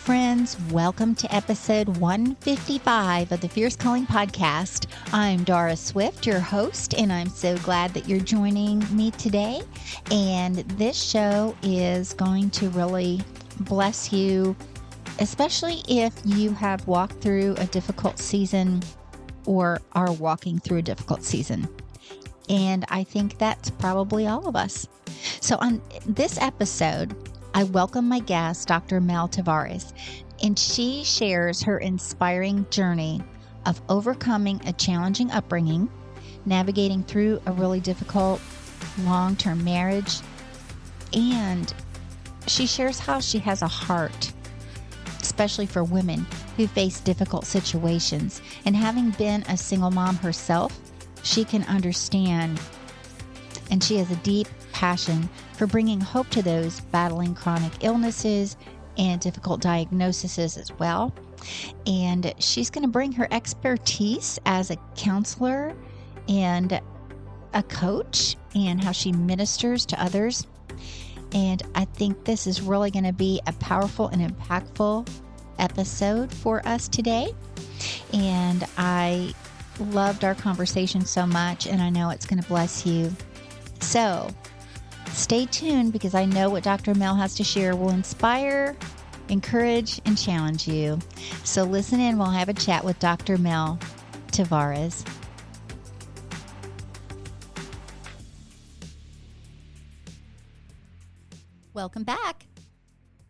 friends. Welcome to episode 155 of the Fierce Calling Podcast. I'm Doris Swift, your host, and I'm so glad that you're joining me today. And this show is going to really bless you, especially if you have walked through a difficult season or are walking through a difficult season. And I think that's probably all of us. So on this episode, I welcome my guest, Dr. Mel Tavares, and she shares her inspiring journey of overcoming a challenging upbringing, navigating through a really difficult long-term marriage, and she shares how she has a heart, especially for women who face difficult situations. And having been a single mom herself, she can understand, and she has a deep passion for bringing hope to those battling chronic illnesses and difficult diagnoses as well. And she's going to bring her expertise as a counselor and a coach and how she ministers to others. And I think this is really going to be a powerful and impactful episode for us today. And I loved our conversation so much, and I know it's going to bless you. So stay tuned, because I know what Dr. Mel has to share will inspire, encourage, and challenge you. So listen in while I have a chat with Dr. Mel Tavares. Welcome back.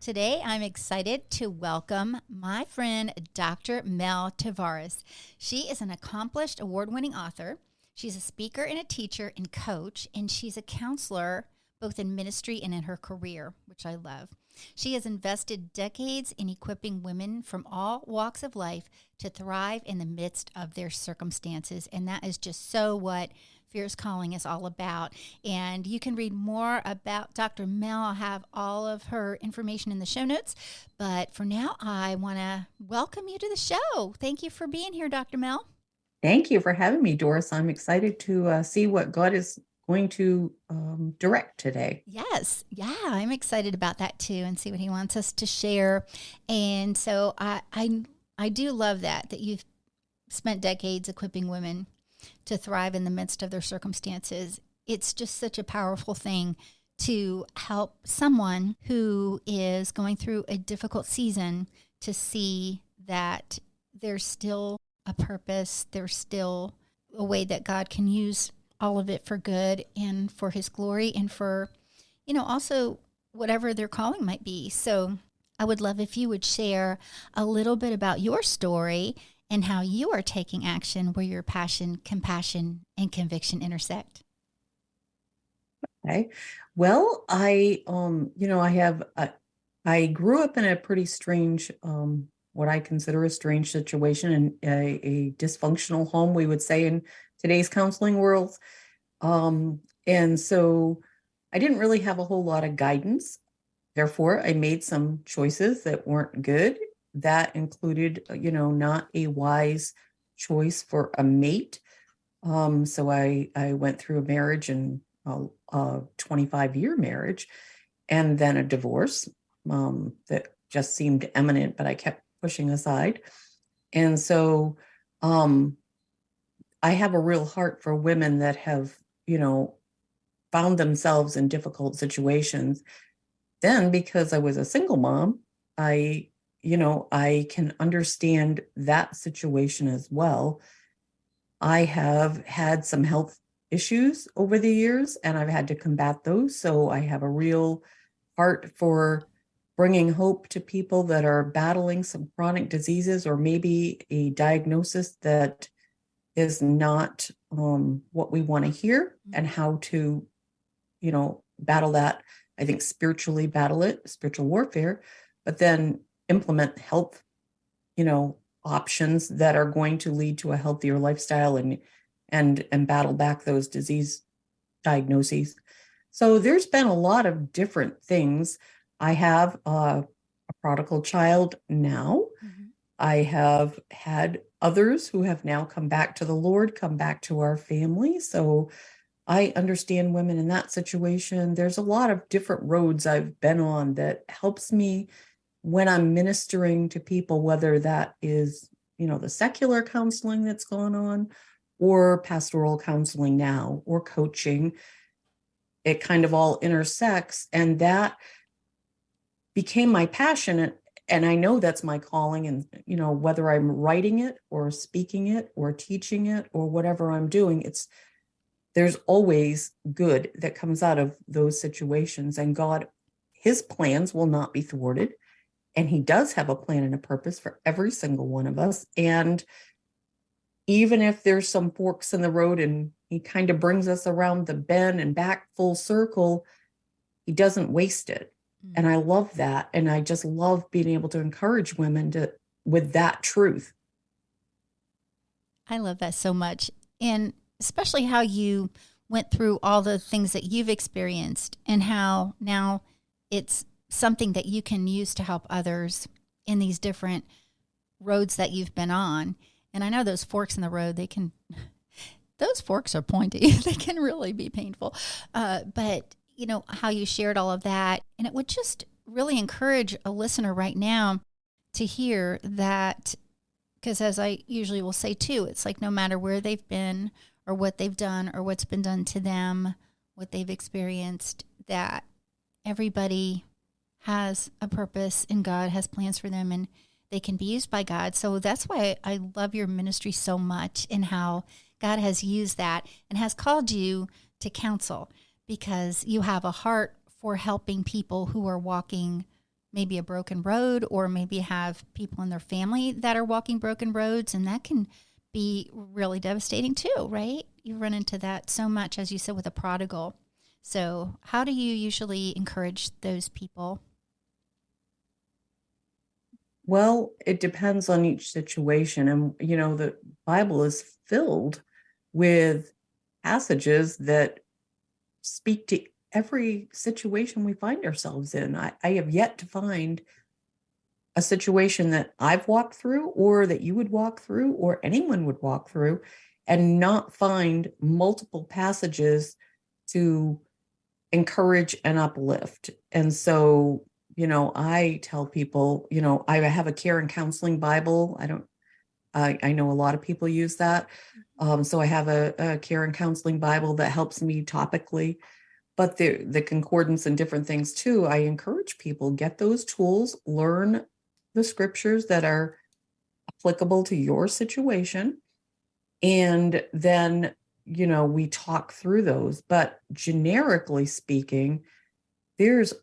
Today, I'm excited to welcome my friend, Dr. Mel Tavares. She is an accomplished award-winning author. She's a speaker and a teacher and coach, and she's a counselor both in ministry and in her career, which I love. She has invested decades in equipping women from all walks of life to thrive in the midst of their circumstances, and that is just so what Fierce Calling is all about. And you can read more about Dr. Mel. I'll have all of her information in the show notes. But for now, I want to welcome you to the show. Thank you for being here, Dr. Mel. Thank you for having me, Doris. I'm excited to see what God is going to direct today. Yes. Yeah, I'm excited about that too, and see what he wants us to share. And so I do love that you've spent decades equipping women to thrive in the midst of their circumstances. It's just such a powerful thing to help someone who is going through a difficult season to see that there's still a purpose, there's still a way that God can use all of it for good and for his glory and for, also whatever their calling might be. So I would love if you would share a little bit about your story and how you are taking action where your passion, compassion, and conviction intersect. Okay. Well, I grew up in a pretty strange, what I consider a strange situation, in a dysfunctional home, we would say in today's counseling world. And so I didn't really have a whole lot of guidance. Therefore, I made some choices that weren't good. That included, not a wise choice for a mate. So I went through a marriage, and a 25-year marriage, and then a divorce that just seemed imminent, but I kept pushing aside. And so I have a real heart for women that have, found themselves in difficult situations. Then, because I was a single mom, I can understand that situation as well. I have had some health issues over the years, and I've had to combat those. So I have a real heart for bringing hope to people that are battling some chronic diseases, or maybe a diagnosis that is not what we want to hear, and how to, battle that. I think spiritually battle it, spiritual warfare, but then implement health, options that are going to lead to a healthier lifestyle and battle back those disease diagnoses. So there's been a lot of different things. I have a prodigal child now. Mm-hmm. I have had others who have now come back to the Lord, come back to our family. So I understand women in that situation. There's a lot of different roads I've been on that helps me when I'm ministering to people, whether that is, the secular counseling that's gone on or pastoral counseling now or coaching, it kind of all intersects. And that became my passion. And I know that's my calling. And, whether I'm writing it or speaking it or teaching it or whatever I'm doing, there's always good that comes out of those situations. And God, his plans will not be thwarted. And he does have a plan and a purpose for every single one of us. And even if there's some forks in the road and he kind of brings us around the bend and back full circle, he doesn't waste it. And I love that. And I just love being able to encourage women with that truth. I love that so much. And especially how you went through all the things that you've experienced and how now it's something that you can use to help others in these different roads that you've been on. And I know those forks in the road, those forks are pointy. They can really be painful. But how you shared all of that. And it would just really encourage a listener right now to hear that, because as I usually will say too, it's like no matter where they've been or what they've done or what's been done to them, what they've experienced, that everybody has a purpose and God has plans for them and they can be used by God. So that's why I love your ministry so much and how God has used that and has called you to counsel, because you have a heart for helping people who are walking maybe a broken road or maybe have people in their family that are walking broken roads. And that can be really devastating too, right? You run into that so much, as you said, with a prodigal. So how do you usually encourage those people? Well, it depends on each situation. And, the Bible is filled with passages that speak to every situation we find ourselves in. I have yet to find a situation that I've walked through or that you would walk through or anyone would walk through and not find multiple passages to encourage and uplift. And so, I tell people, I have a care and counseling Bible. I know a lot of people use that. So I have a care and counseling Bible that helps me topically, but the concordance and different things too. I encourage people, get those tools, learn the scriptures that are applicable to your situation. And then, we talk through those. But generically speaking, there's,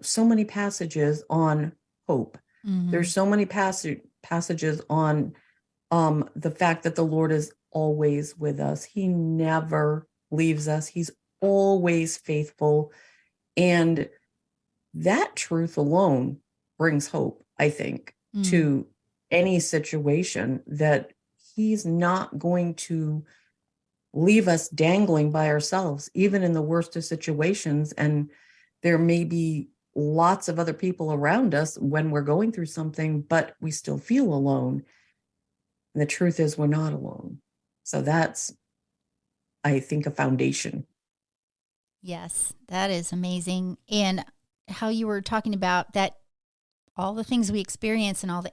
so many passages on hope. Mm-hmm. There's so many passages on the fact that the Lord is always with us. He never leaves us. He's always faithful. And that truth alone brings hope, I think, to any situation, that he's not going to leave us dangling by ourselves, even in the worst of situations. And there may be lots of other people around us when we're going through something, but we still feel alone. And the truth is we're not alone. So that's, I think, a foundation. Yes, that is amazing. And how you were talking about that, all the things we experience and all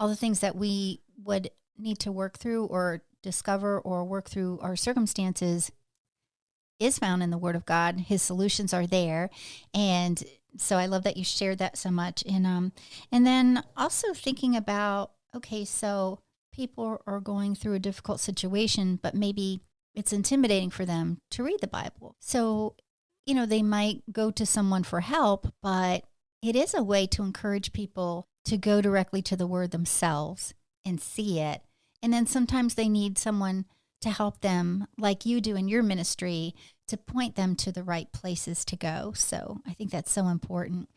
the things that we would need to work through or discover or work through our circumstances is found in the Word of God. His solutions are there. And so I love that you shared that so much. And then also thinking about, okay, so people are going through a difficult situation, but maybe it's intimidating for them to read the Bible. So, they might go to someone for help, but it is a way to encourage people to go directly to the Word themselves and see it. And then sometimes they need someone to help them, like you do in your ministry, to point them to the right places to go. So I think that's so important.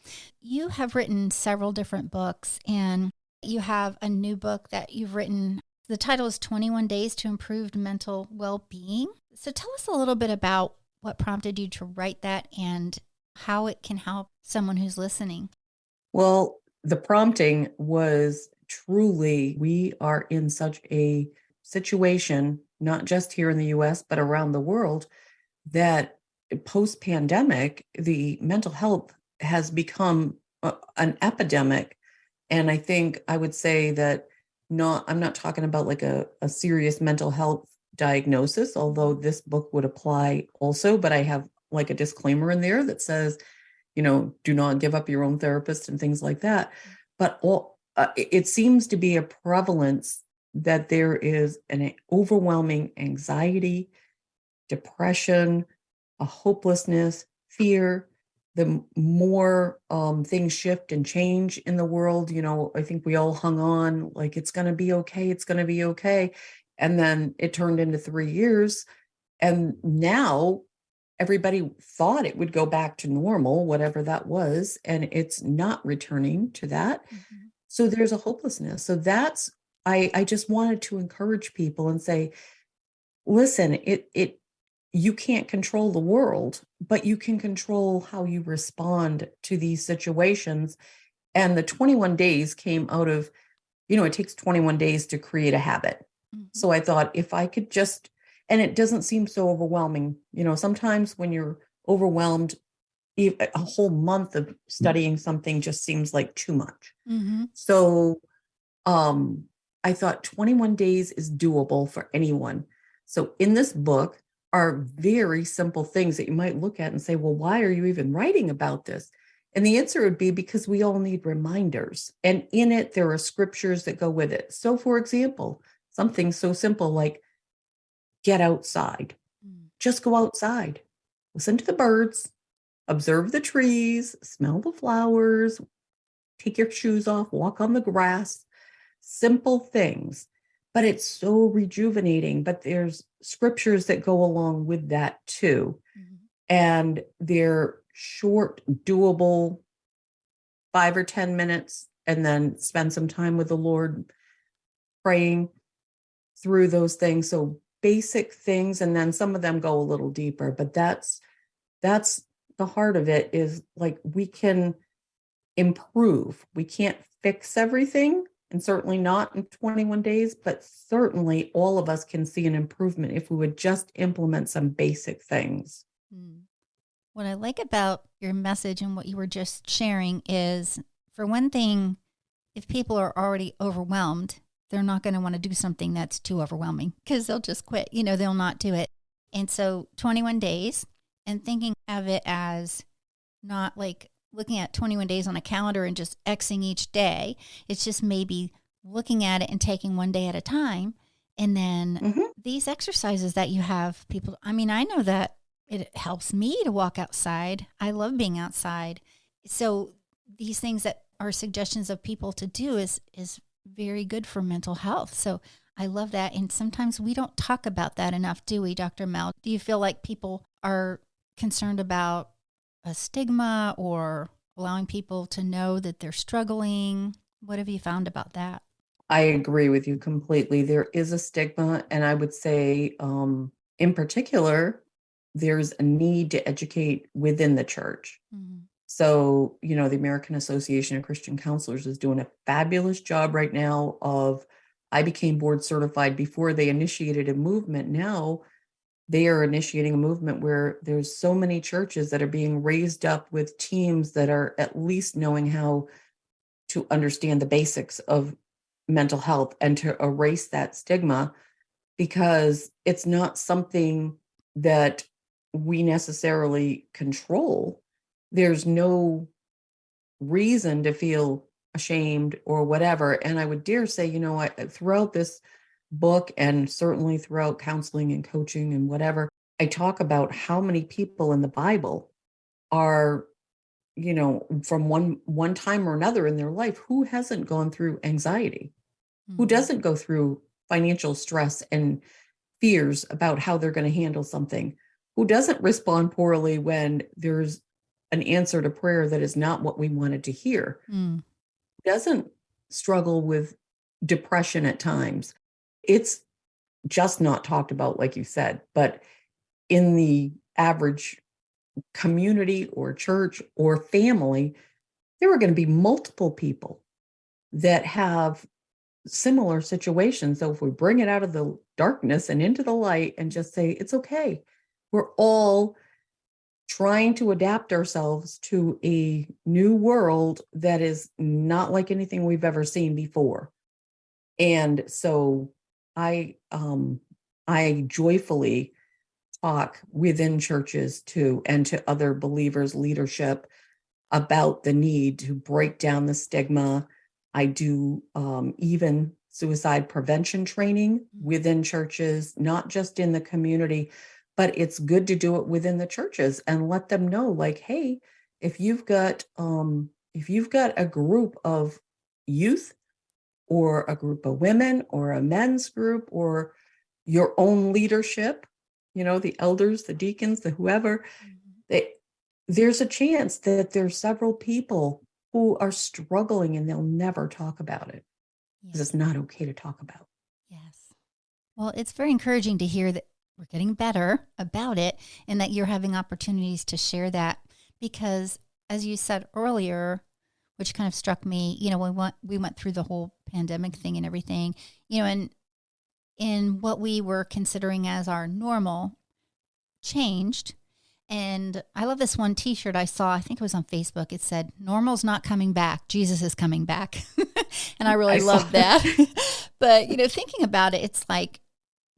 You have written several different books, and you have a new book that you've written. The title is 21 Days to Improved Mental Well-Being. So tell us a little bit about what prompted you to write that and how it can help someone who's listening. Well, the prompting was truly, we are in such a situation, not just here in the US, but around the world, that post-pandemic, the mental health has become an epidemic. And I think I would say that I'm not talking about like a serious mental health diagnosis, although this book would apply also, but I have like a disclaimer in there that says, do not give up your own therapist and things like that. But it seems to be a prevalence that there is an overwhelming anxiety, depression, a hopelessness, fear. The more things shift and change in the world, I think we all hung on like, it's going to be okay. It's going to be okay. And then it turned into 3 years. And now everybody thought it would go back to normal, whatever that was. And it's not returning to that. Mm-hmm. So there's a hopelessness. So I just wanted to encourage people and say, listen, you can't control the world, but you can control how you respond to these situations. And the 21 days came out of, it takes 21 days to create a habit. Mm-hmm. So I thought if I could just, and it doesn't seem so overwhelming. Sometimes when you're overwhelmed, a whole month of studying something just seems like too much. Mm-hmm. So I thought 21 days is doable for anyone. So in this book, are very simple things that you might look at and say, well, why are you even writing about this? And the answer would be because we all need reminders. And in it, there are scriptures that go with it. So for example, something so simple like get outside, just go outside, listen to the birds, observe the trees, smell the flowers, take your shoes off, walk on the grass, simple things. But it's so rejuvenating. But there's scriptures that go along with that too. Mm-hmm. And they're short, doable, 5 or 10 minutes, and then spend some time with the Lord praying through those things. So basic things, and then some of them go a little deeper. But that's the heart of it, is like we can improve. We can't fix everything. And certainly not in 21 days, but certainly all of us can see an improvement if we would just implement some basic things. What I like about your message and what you were just sharing is, for one thing, if people are already overwhelmed, they're not going to want to do something that's too overwhelming because they'll just quit. They'll not do it. And so 21 days, and thinking of it as not like looking at 21 days on a calendar and just Xing each day. It's just maybe looking at it and taking one day at a time. And then these exercises that you have people, I know that it helps me to walk outside. I love being outside. So these things that are suggestions of people to do is very good for mental health. So I love that. And sometimes we don't talk about that enough, do we, Dr. Mel? Do you feel like people are concerned about a stigma or allowing people to know that they're struggling? What have you found about that? I agree with you completely. There is a stigma. And I would say, in particular, there's a need to educate within the church. Mm-hmm. So, the American Association of Christian Counselors is doing a fabulous job right now I became board certified before they initiated a movement. Now they are initiating a movement where there's so many churches that are being raised up with teams that are at least knowing how to understand the basics of mental health and to erase that stigma, because it's not something that we necessarily control. There's no reason to feel ashamed or whatever. And I would dare say, throughout this book and certainly throughout counseling and coaching and whatever, I talk about how many people in the Bible are, from one time or another in their life, who hasn't gone through anxiety, who doesn't go through financial stress and fears about how they're going to handle something, who doesn't respond poorly when there's an answer to prayer that is not what we wanted to hear, doesn't struggle with depression at times. It's just not talked about, like you said, but in the average community or church or family, there are going to be multiple people that have similar situations. So if we bring it out of the darkness and into the light and just say, it's okay, we're all trying to adapt ourselves to a new world that is not like anything we've ever seen before. And so I joyfully talk within churches too, and to other believers leadership about the need to break down the stigma. I do even suicide prevention training within churches, not just in the community, but it's good to do it within the churches and let them know, like, hey, if you've got a group of youth or a group of women or a men's group or your own leadership, the elders, the deacons, the whoever, there's a chance that there's several people who are struggling and they'll never talk about it because it's not okay to talk about. Yes. Well, it's very encouraging to hear that we're getting better about it and that you're having opportunities to share that because, as you said earlier, which kind of struck me, we went through the whole pandemic thing and everything, and in what we were considering as our normal changed. And I love this one T-shirt I saw. I think it was on Facebook. It said, "Normal's not coming back. Jesus is coming back." And I really love that. But, thinking about it, it's like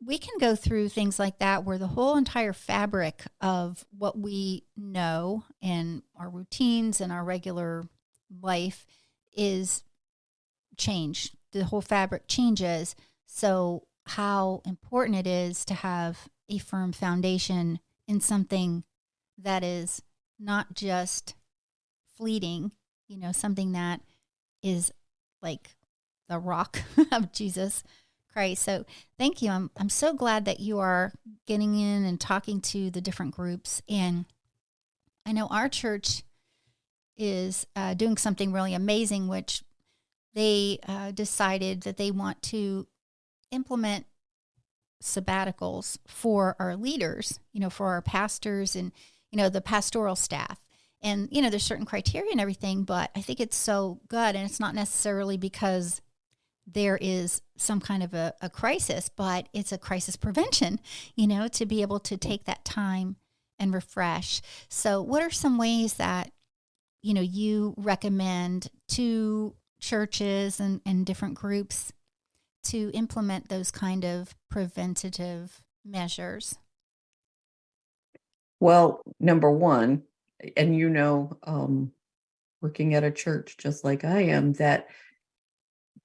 we can go through things like that where the whole entire fabric of what we know and our routines and our regular life is changed. The whole fabric changes. So how important it is to have a firm foundation in something that is not just fleeting, something that is like the rock of Jesus Christ. So thank you. I'm so glad that you are getting in and talking to the different groups. And I know our church is doing something really amazing, which they decided that they want to implement sabbaticals for our leaders, for our pastors and, the pastoral staff. And, there's certain criteria and everything, but I think it's so good. And it's not necessarily because there is some kind of a crisis, but it's a crisis prevention, to be able to take that time and refresh. So what are some ways that, you recommend to churches and different groups to implement those kind of preventative measures? Well, number one, and working at a church just like I am, that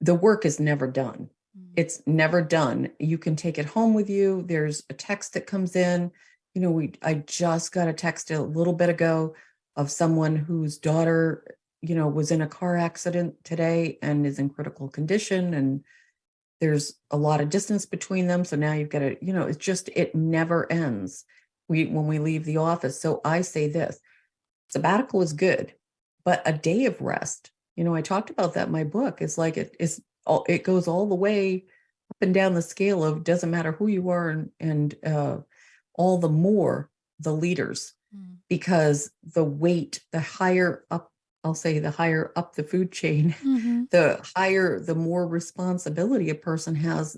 the work is never done. It's never done. You can take it home with you. There's a text that comes in. I just got a text a little bit ago of someone whose daughter, was in a car accident today and is in critical condition. And there's a lot of distance between them. So now you've got to, it never ends when we leave the office. So I say this, sabbatical is good, but a day of rest, I talked about that in my book. It's like it goes all the way up and down the scale of doesn't matter who you are and all the more the leaders, because the weight, the higher up the food chain, the more responsibility a person has,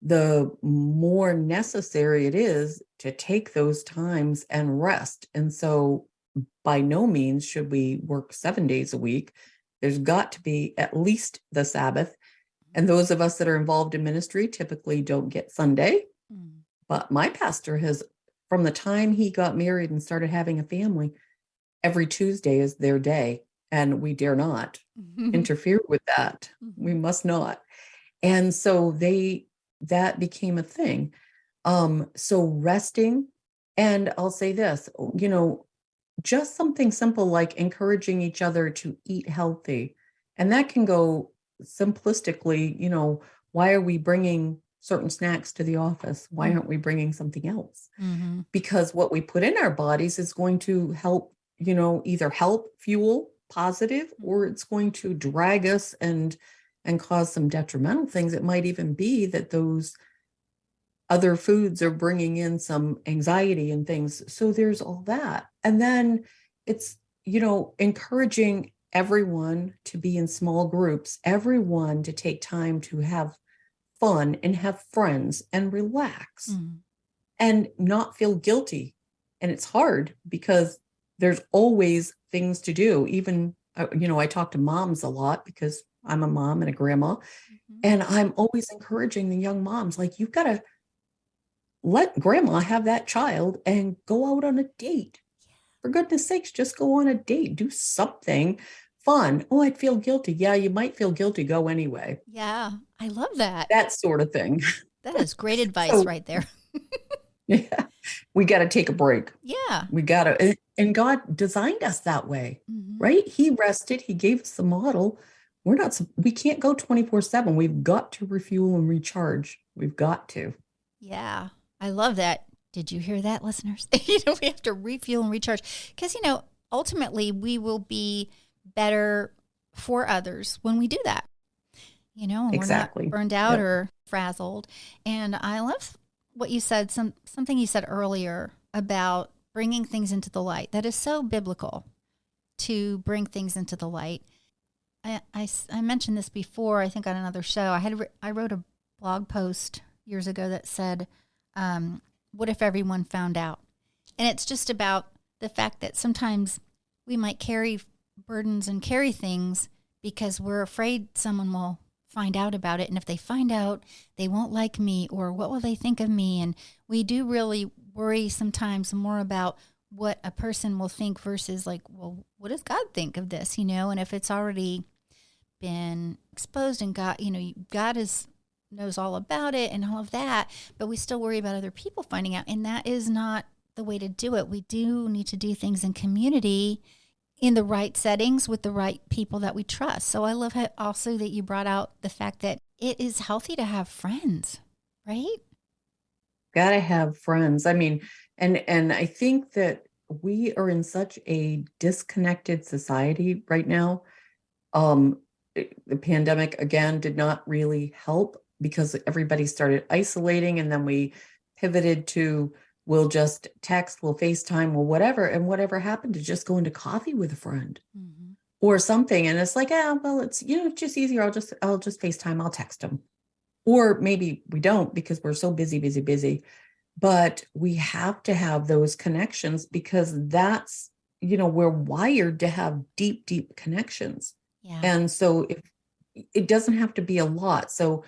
the more necessary it is to take those times and rest. And so by no means should we work 7 days a week. There's got to be at least the Sabbath. And those of us that are involved in ministry typically don't get Sunday. But my pastor has, from the time he got married and started having a family, every Tuesday is their day. And we dare not interfere with that. We must not. And so that became a thing. So resting, and I'll say this, just something simple like encouraging each other to eat healthy. And that can go simplistically, why are we bringing certain snacks to the office? Why aren't we bringing something else? Because what we put in our bodies is going to help, either help fuel positive, or it's going to drag us and cause some detrimental things. It might even be that those other foods are bringing in some anxiety and things. So there's all that. And then it's, encouraging everyone to be in small groups, everyone to take time to have fun and have friends and relax and not feel guilty And it's hard because there's always things to do. Even, I talk to moms a lot because I'm a mom and a grandma. And I'm always encouraging the young moms, like, you've got to let grandma have that child and go out on a date. For goodness sakes, just go on a date, do something fun. Oh, I'd feel guilty. Yeah, you might feel guilty. Go anyway. Yeah, I love that. That sort of thing. That is great advice right there. Yeah, we got to take a break. Yeah. We got to, and God designed us that way, right? He rested. He gave us the model. We can't go 24/7. We've got to refuel and recharge. We've got to. Yeah, I love that. Did you hear that, listeners? We have to refuel and recharge because, ultimately we will be better for others when we do that, and Exactly. we're not burned out or frazzled. And I love what you said, something you said earlier about bringing things into the light. That is so biblical, to bring things into the light. I mentioned this before, I think on another show. I wrote a blog post years ago that said, what if everyone found out? And it's just about the fact that sometimes we might carry burdens and carry things because we're afraid someone will find out about it. And if they find out, they won't like me, or what will they think of me? And we do really worry sometimes more about what a person will think versus like, well, what does God think of this? And if it's already been exposed and God knows all about it and all of that, but we still worry about other people finding out. And that is not the way to do it. We do need to do things in community, in the right settings with the right people that we trust. So I love also that you brought out the fact that it is healthy to have friends, right? Got to have friends. I mean, and I think that we are in such a disconnected society right now. The pandemic, again, did not really help because everybody started isolating, and then we pivoted to, we'll just text, we'll FaceTime, we'll whatever. And whatever happened to just going to coffee with a friend or something. And it's like, well, it's, it's just easier. I'll just FaceTime, I'll text them. Or maybe we don't because we're so busy. But we have to have those connections because that's, we're wired to have deep connections. Yeah. And so if it doesn't have to be a lot. So,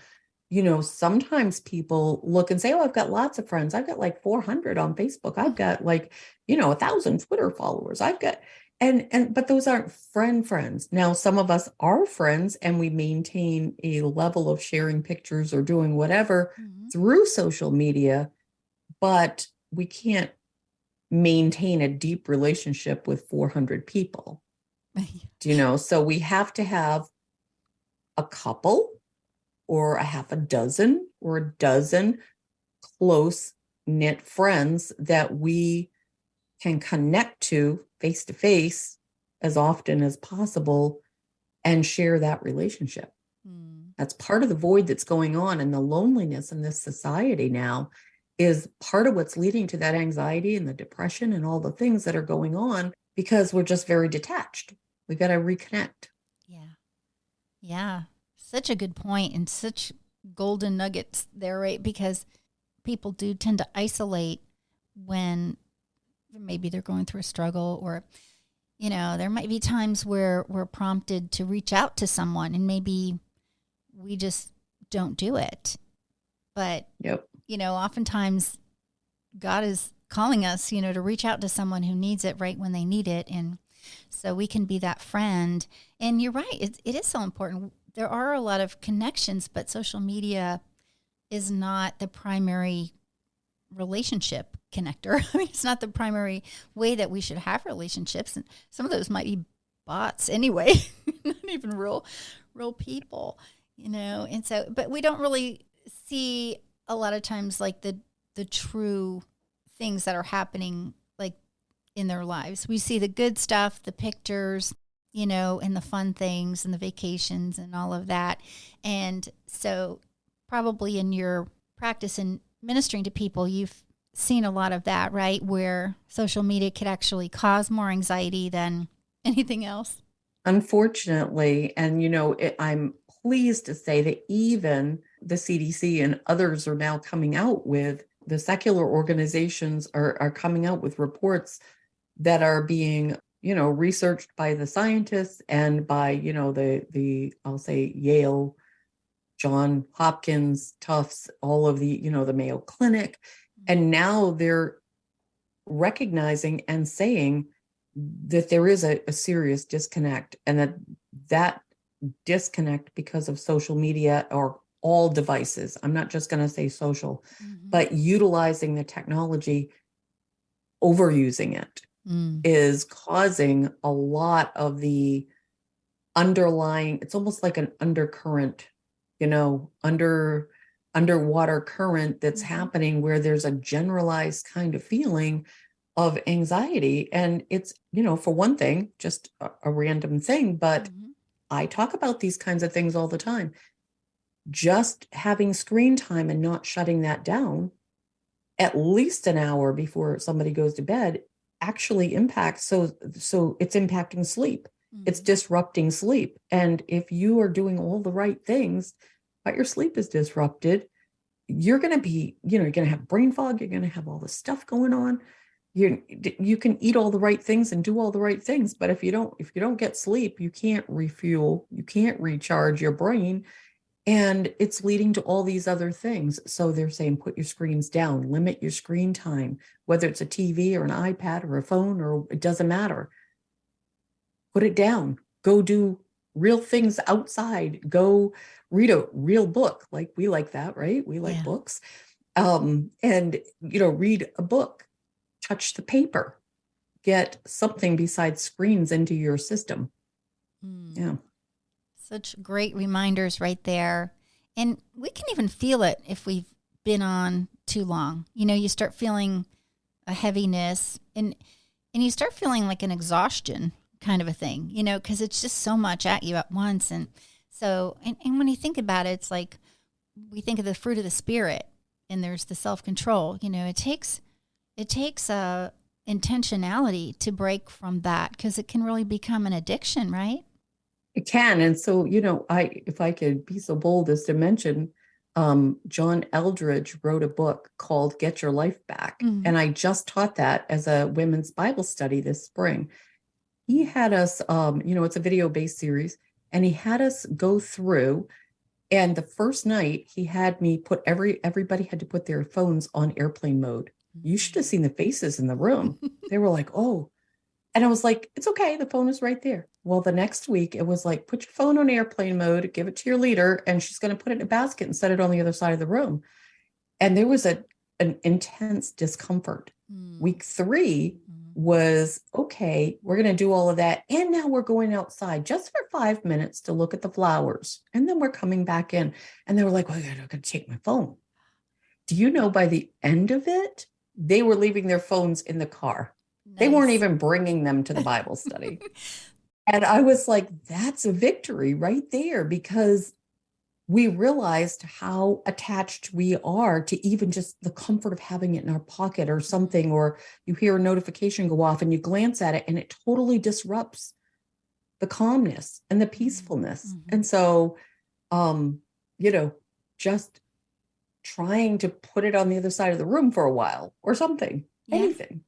sometimes people look and say, oh, I've got lots of friends. I've got like 400 on Facebook. I've got like, 1,000 Twitter followers. I've got, but those aren't friends. Now, some of us are friends and we maintain a level of sharing pictures or doing whatever through social media, but we can't maintain a deep relationship with 400 people. So we have to have a couple or a half a dozen or a dozen close knit friends that we can connect to face as often as possible and share that relationship. That's part of the void that's going on, and the loneliness in this society now is part of what's leading to that anxiety and the depression and all the things that are going on because we're just very detached. We got to reconnect. Yeah. Such a good point and such golden nuggets there, right? Because people do tend to isolate when maybe they're going through a struggle, or, there might be times where we're prompted to reach out to someone and maybe we just don't do it. But, oftentimes God is calling us, to reach out to someone who needs it right when they need it. And so we can be that friend. And you're right. It is so important. There are a lot of connections, but social media is not the primary relationship connector. I mean, it's not the primary way that we should have relationships. And some of those might be bots anyway, not even real people, And so, but we don't really see a lot of times like the true things that are happening like in their lives. We see the good stuff, the pictures, and the fun things and the vacations and all of that. And so probably in your practice in ministering to people, you've seen a lot of that, right? Where social media could actually cause more anxiety than anything else. Unfortunately, and I'm pleased to say that even the CDC and others are now coming out with the secular organizations are coming out with reports that are being, researched by the scientists and by, the I'll say Yale, John Hopkins, Tufts, all of the, the Mayo Clinic. And now they're recognizing and saying that there is a serious disconnect, and that disconnect because of social media or all devices. I'm not just going to say social, but utilizing the technology, overusing it is causing a lot of the underlying, it's almost like an undercurrent, underwater current that's happening, where there's a generalized kind of feeling of anxiety. And it's, for one thing, just a random thing, but I talk about these kinds of things all the time. Just having screen time and not shutting that down at least an hour before somebody goes to bed actually impacts. So it's impacting sleep. It's disrupting sleep. And if you are doing all the right things, but your sleep is disrupted, you're going to be, you're going to have brain fog. You're going to have all this stuff going on. You can eat all the right things and do all the right things, but if you don't get sleep, you can't refuel, you can't recharge your brain, and it's leading to all these other things. So they're saying, put your screens down, limit your screen time, whether it's a TV or an iPad or a phone, or it doesn't matter. Put it down. Go do real things outside. Go read a real book. Like, we like that, right? We like books. And, read a book. Touch the paper, get something besides screens into your system. Yeah. Such great reminders right there. And we can even feel it if we've been on too long. You start feeling a heaviness and you start feeling like an exhaustion kind of a thing, because it's just so much at you at once. And so, and when you think about it, it's like we think of the fruit of the spirit, and there's the self-control. It takes intentionality to break from that, because it can really become an addiction, right? It can. And so, if I could be so bold as to mention, John Eldredge wrote a book called Get Your Life Back. And I just taught that as a women's Bible study this spring. He had us, it's a video-based series, and he had us go through. And the first night he had me put everybody had to put their phones on airplane mode. You should have seen the faces in the room. They were like, oh. And I was like, it's okay. The phone is right there. Well, the next week it was like, put your phone on airplane mode, give it to your leader, and she's going to put it in a basket and set it on the other side of the room. And there was an intense discomfort. Week 3 was, okay, we're going to do all of that. And now we're going outside just for 5 minutes to look at the flowers. And then we're coming back in. And they were like, well, I got to take my phone. Do you know, by the end of it, they were leaving their phones in the car. Nice. They weren't even bringing them to the Bible study. And I was like, that's a victory right there, because we realized how attached we are to even just the comfort of having it in our pocket or something, or you hear a notification go off and you glance at it and it totally disrupts the calmness and the peacefulness. And so, just trying to put it on the other side of the room for a while or something, anything.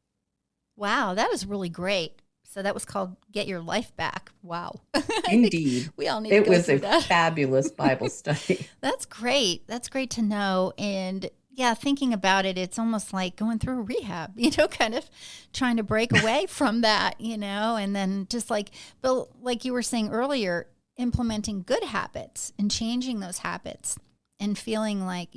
Wow, that was really great. So that was called Get Your Life Back. Wow. Indeed. We all need to go through that. It was a fabulous Bible study. That's great. That's great to know. And thinking about it, it's almost like going through a rehab, kind of trying to break away from that, and then just like you were saying earlier, implementing good habits and changing those habits and feeling like,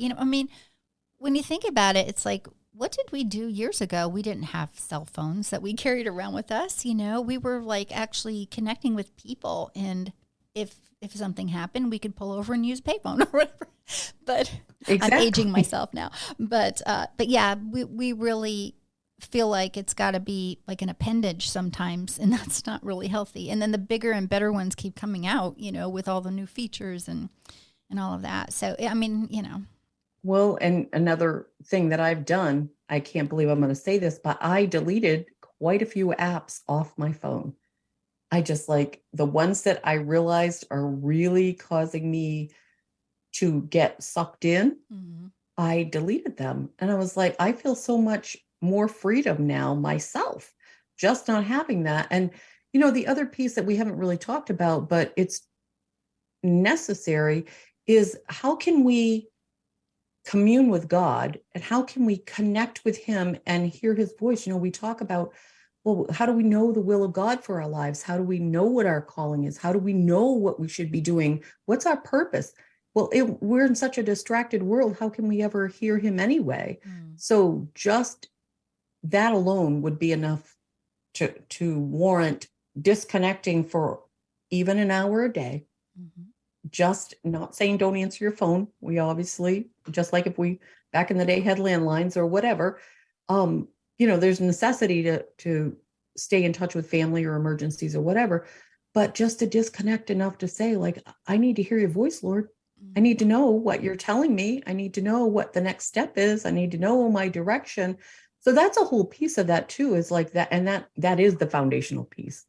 when you think about it, it's like, what did we do years ago? We didn't have cell phones that we carried around with us. We were like actually connecting with people. And if something happened, we could pull over and use payphone or whatever. But exactly. I'm aging myself now. But we really feel like it's got to be like an appendage sometimes, and that's not really healthy. And then the bigger and better ones keep coming out, with all the new features and all of that. So, Well, and another thing that I've done, I can't believe I'm going to say this, but I deleted quite a few apps off my phone. I just like the ones that I realized are really causing me to get sucked in. I deleted them. And I was like, I feel so much more freedom now myself, just not having that. And, the other piece that we haven't really talked about, but it's necessary, is how can we commune with God and how can we connect with him and hear his voice? We talk about, well, how do we know the will of God for our lives? How do we know what our calling is? How do we know what we should be doing? What's our purpose? Well, we're in such a distracted world. How can we ever hear him anyway? So just that alone would be enough to warrant disconnecting for even an hour a day. Just not saying don't answer your phone. We obviously, just like if we back in the day had landlines or whatever, there's a necessity to stay in touch with family or emergencies or whatever, but just to disconnect enough to say, like, I need to hear your voice, Lord. I need to know what you're telling me. I need to know what the next step is. I need to know my direction. So that's a whole piece of that too, is like that. And that is the foundational piece.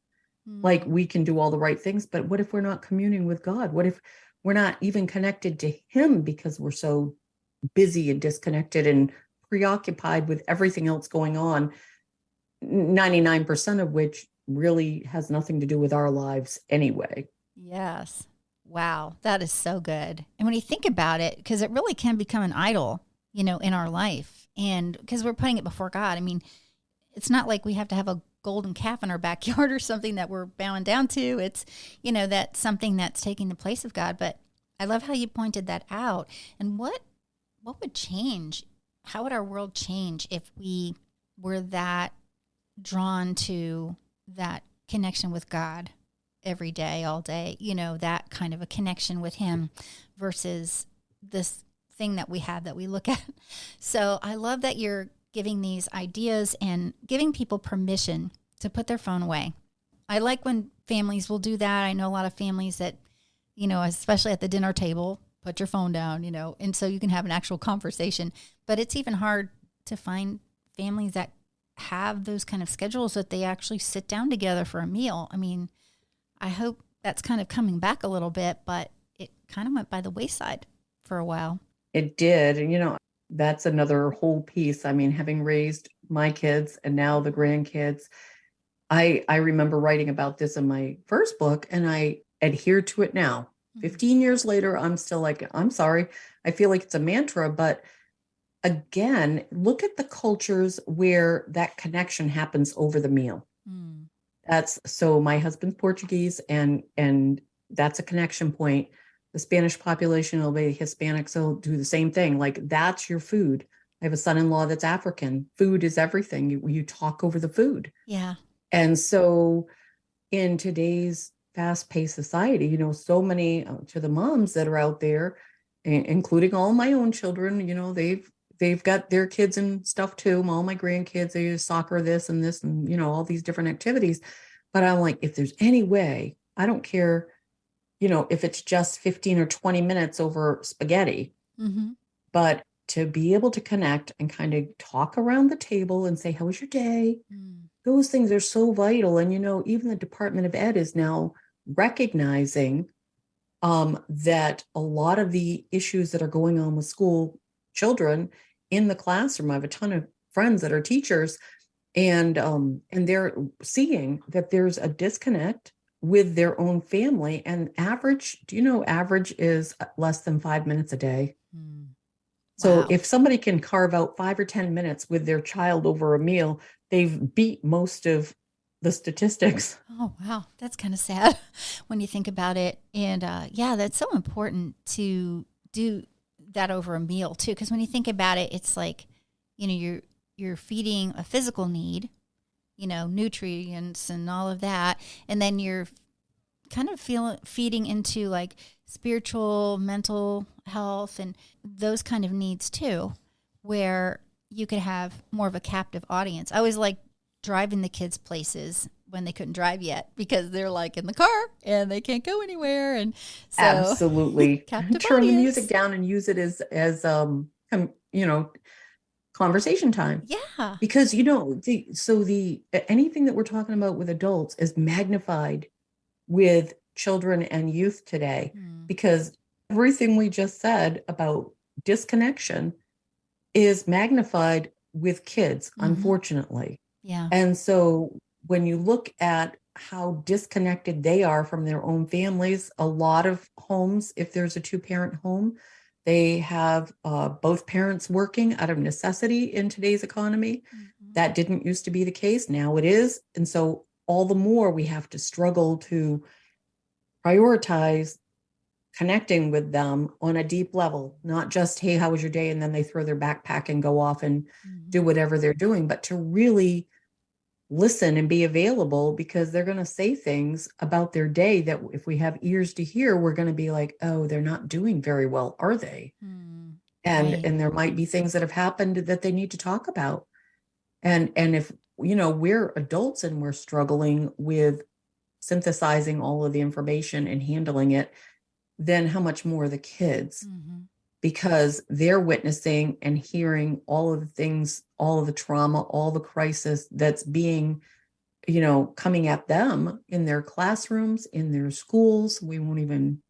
Like, we can do all the right things, but what if we're not communing with God? What if we're not even connected to him because we're so busy and disconnected and preoccupied with everything else going on, 99% of which really has nothing to do with our lives anyway. Yes. Wow. That is so good. And when you think about it, because it really can become an idol, in our life, and because we're putting it before God. I mean, it's not like we have to have a golden calf in our backyard or something that we're bowing down to. It's, that's something that's taking the place of God. But I love how you pointed that out. And what would change? How would our world change if we were that drawn to that connection with God every day, all day, that kind of a connection with him versus this thing that we have that we look at. So I love that you're giving these ideas and giving people permission to put their phone away. I like when families will do that. I know a lot of families that, especially at the dinner table, put your phone down, and so you can have an actual conversation. But it's even hard to find families that have those kind of schedules that they actually sit down together for a meal. I mean, I hope that's kind of coming back a little bit, but it kind of went by the wayside for a while. It did. And, that's another whole piece. I mean, having raised my kids and now the grandkids, I remember writing about this in my first book, and I adhere to it now. 15 years later, I'm still like, I'm sorry. I feel like it's a mantra, but again, look at the cultures where that connection happens over the meal. So my husband's Portuguese, and that's a connection point. The Spanish population will be Hispanic, so do the same thing. Like, that's your food. I have a son-in-law that's African. Food is everything. You talk over the food. Yeah. And so in today's fast-paced society, so many to the moms that are out there, including all my own children, they've got their kids and stuff too. All my grandkids, they use soccer, this and this, and, all these different activities. But I'm like, if there's any way, I don't care, if it's just 15 or 20 minutes over spaghetti, but to be able to connect and kind of talk around the table and say, how was your day? Those things are so vital. And, even the Department of Ed is now recognizing that a lot of the issues that are going on with school children in the classroom, I have a ton of friends that are teachers, and they're seeing that there's a disconnect with their own family. And average is less than 5 minutes a day. So if somebody can carve out 5 or 10 minutes with their child over a meal, they've beat most of the statistics. Oh, wow. That's kind of sad when you think about it. And that's so important to do that over a meal too. Because when you think about it, it's like, you're feeding a physical need, nutrients and all of that. And then you're kind of feeding into like spiritual, mental health and those kind of needs too, where you could have more of a captive audience. I always like driving the kids places when they couldn't drive yet because they're like in the car and they can't go anywhere. And so absolutely turn audience. The music down and use it as conversation time. Yeah. Because, anything that we're talking about with adults is magnified with children and youth today, because everything we just said about disconnection is magnified with kids, Mm-hmm. unfortunately. Yeah. And so when you look at how disconnected they are from their own families, a lot of homes, if there's a two-parent home, they have both parents working out of necessity in today's economy. Mm-hmm. That didn't used to be the case. Now it is. And so all the more we have to struggle to prioritize connecting with them on a deep level, not just, hey, how was your day? And then they throw their backpack and go off and Mm-hmm. do whatever they're doing, but to really listen and be available, because they're going to say things about their day that if we have ears to hear, we're going to be like, oh, they're not doing very well, are they? Mm. And Right. and there might be things that have happened that they need to talk about. And if we're adults and we're struggling with synthesizing all of the information and handling it, then how much more the kids, Mm-hmm. because they're witnessing and hearing all of the things, all of the trauma, all the crisis that's being, coming at them in their classrooms, in their schools. We won't even,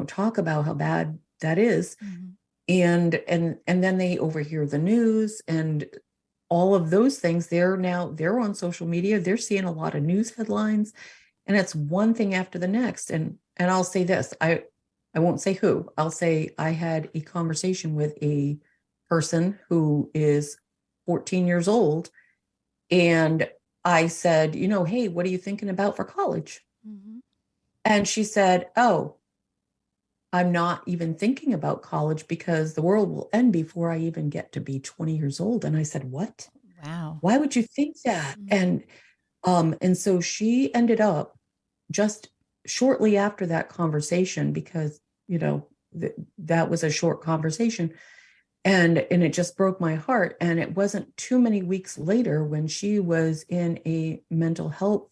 talk about how bad that is. Mm-hmm. And then they overhear the news and all of those things. They're on social media. They're seeing a lot of news headlines, and it's one thing after the next. And I'll say this, I won't say who. I'll say I had a conversation with a person who is 14 years old, and I said, hey, what are you thinking about for college? Mm-hmm. And she said, oh, I'm not even thinking about college because the world will end before I even get to be 20 years old. And I said, what? Wow. Why would you think that? Mm-hmm. And so she ended up just shortly after that conversation, because, that was a short conversation, and it just broke my heart. And it wasn't too many weeks later when she was in a mental health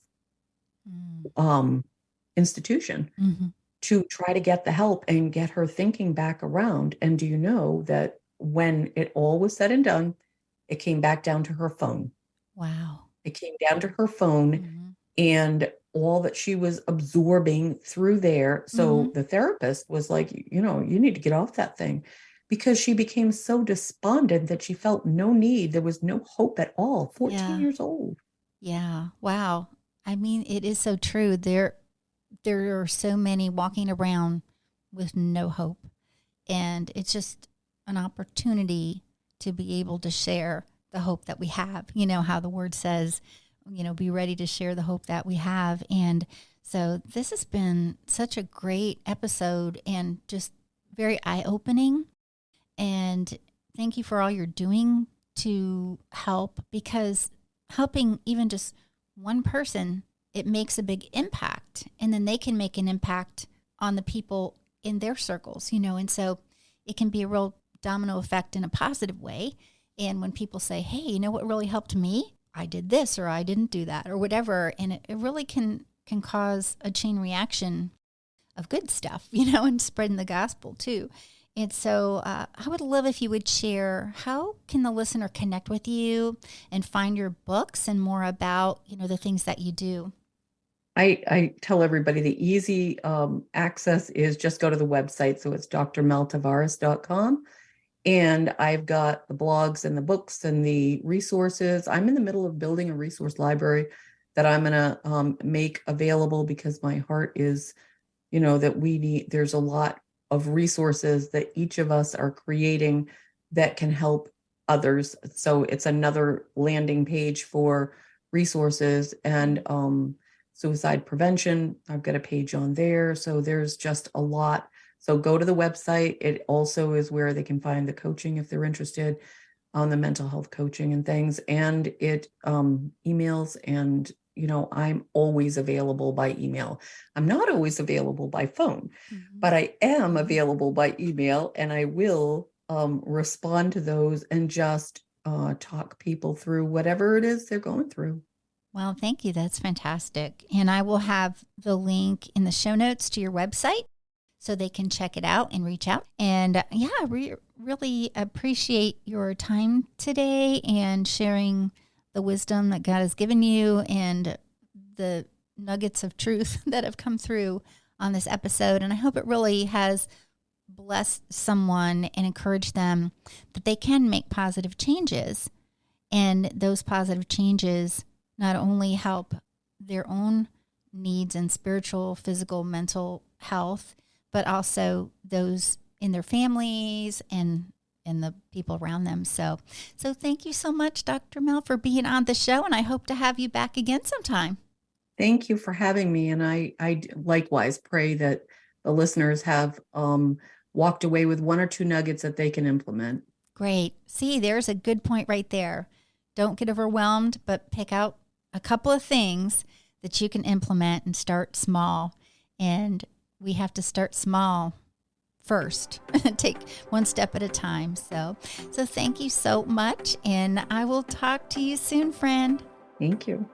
institution Mm-hmm. to try to get the help and get her thinking back around. And do you know that when it all was said and done, it came back down to her phone. Wow. It came down to her phone Mm-hmm. and all that she was absorbing through there. Mm-hmm. So the therapist was like, you need to get off that thing, because she became so despondent that she felt no need. There was no hope at all. 14 Yeah. years old. Yeah. Wow. I mean, it is so true. There are so many walking around with no hope. And it's just an opportunity to be able to share the hope that we have. You know how the word says, be ready to share the hope that we have. And so this has been such a great episode and just very eye-opening. And thank you for all you're doing to help, because helping even just one person, it makes a big impact. And then they can make an impact on the people in their circles, and so it can be a real domino effect in a positive way. And when people say, hey, you know what really helped me? I did this, or I didn't do that, or whatever. And it really can cause a chain reaction of good stuff, and spreading the gospel too. And so I would love if you would share, how can the listener connect with you and find your books and more about, the things that you do? I tell everybody the easy access is just go to the website. So it's drmeltavares.com. And I've got the blogs and the books and the resources. I'm in the middle of building a resource library that I'm going to make available, because my heart is, that there's a lot of resources that each of us are creating that can help others. So it's another landing page for resources and suicide prevention. I've got a page on there. So there's just a lot. So go to the website. It also is where they can find the coaching if they're interested on the mental health coaching and things. And it emails, and I'm always available by email. I'm not always available by phone, but I am available by email, and I will respond to those and just talk people through whatever it is they're going through. Well, thank you. That's fantastic. And I will have the link in the show notes to your website so they can check it out and reach out. And really appreciate your time today and sharing the wisdom that God has given you and the nuggets of truth that have come through on this episode. And I hope it really has bless someone and encourage them that they can make positive changes. And those positive changes not only help their own needs and spiritual, physical, mental health, but also those in their families and the people around them. So thank you so much, Dr. Mel, for being on the show, and I hope to have you back again sometime. Thank you for having me. And I likewise pray that the listeners have walked away with one or two nuggets that they can implement. Great. See, there's a good point right there. Don't get overwhelmed, but pick out a couple of things that you can implement and start small. And we have to start small first, take one step at a time. So thank you so much. And I will talk to you soon, friend. Thank you.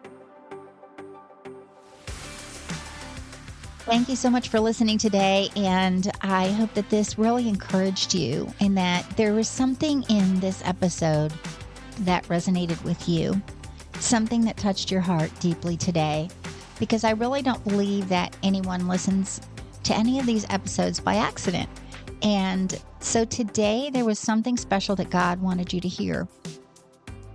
Thank you so much for listening today, and I hope that this really encouraged you and that there was something in this episode that resonated with you, something that touched your heart deeply today, because I really don't believe that anyone listens to any of these episodes by accident. And so today there was something special that God wanted you to hear,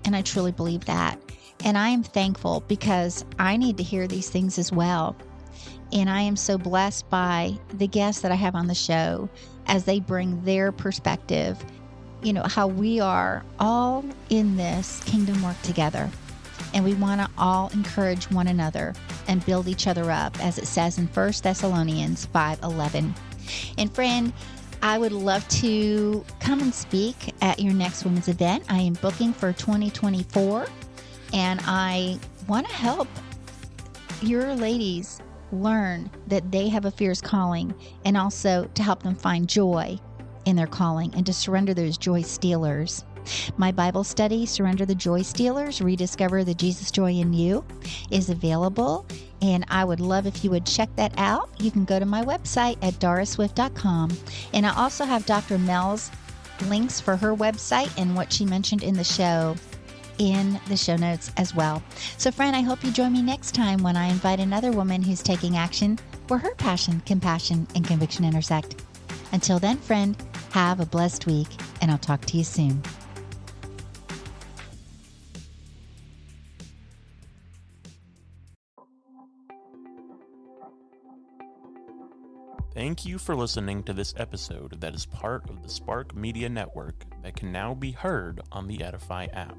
and I truly believe that. And I am thankful because I need to hear these things as well. And I am so blessed by the guests that I have on the show as they bring their perspective, how we are all in this kingdom work together. And we want to all encourage one another and build each other up, as it says in 1 Thessalonians 5:11. And friend, I would love to come and speak at your next women's event. I am booking for 2024, and I want to help your ladies learn that they have a fierce calling, and also to help them find joy in their calling and to surrender those joy stealers. My Bible study, Surrender the Joy Stealers, Rediscover the Jesus Joy in You, is available, and I would love if you would check that out. You can go to my website at dorisswift.com, and I also have Dr. Mel's links for her website and what she mentioned in the show in the show notes as well. So friend, I hope you join me next time when I invite another woman who's taking action where her passion, compassion, and conviction intersect. Until then, friend, have a blessed week, and I'll talk to you soon. Thank you for listening to this episode that is part of the Spark Media Network that can now be heard on the Edify app.